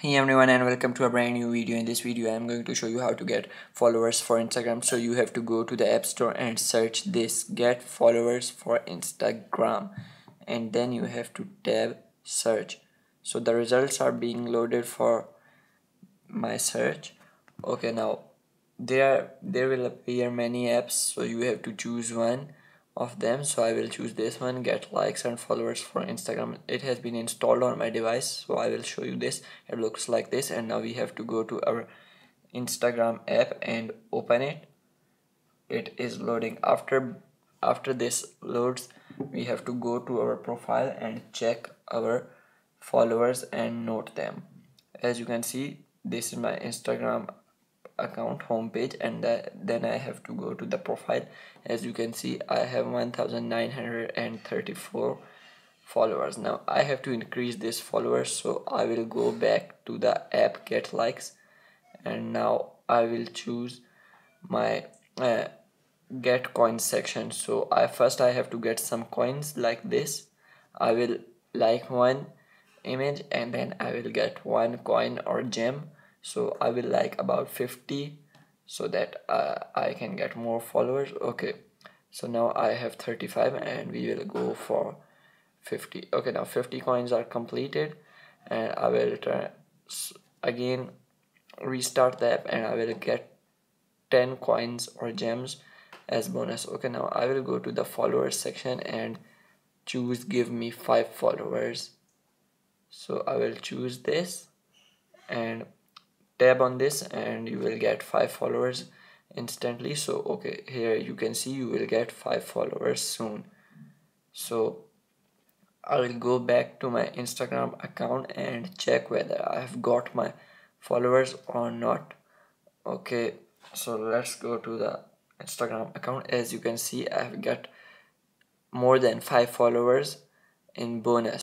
Hey everyone, and welcome to a brand new video. In this video I am going to show you how to get followers for Instagram. So you have to go to the App Store and search this, get followers for Instagram, and then you have to tab search. So the results are being loaded for my search. Okay, now there will appear many apps, so you have to choose one of them. So I will choose this one, get likes and followers for Instagram. It has been installed on my device, so I will show you this. It looks like this, and now we have to go to our Instagram app and open it. It is loading. After this loads, we have to go to our profile and check our followers and note them. As you can see, this is my Instagram account homepage, and then I have to go to the profile. As you can see, I have 1934 followers. Now I have to increase this followers, so I will go back to the app get likes, and now I will choose my get coins section. So I have to get some coins like this. I will like one image and then I will get one coin or gem. So I will like about 50 so that I can get more followers. Okay, so now I have 35 and we will go for 50. Okay, now 50 coins are completed, and I will try again, restart the app, and I will get 10 coins or gems as bonus. Okay, now I will go to the followers section and choose give me 5 followers. So I will choose this and tab on this, and you will get 5 followers instantly. So okay, here you can see you will get 5 followers soon. So I will go back to my Instagram account and check whether I have got my followers or not. Okay, so let's go to the Instagram account. As you can see, I have got more than 5 followers in bonus.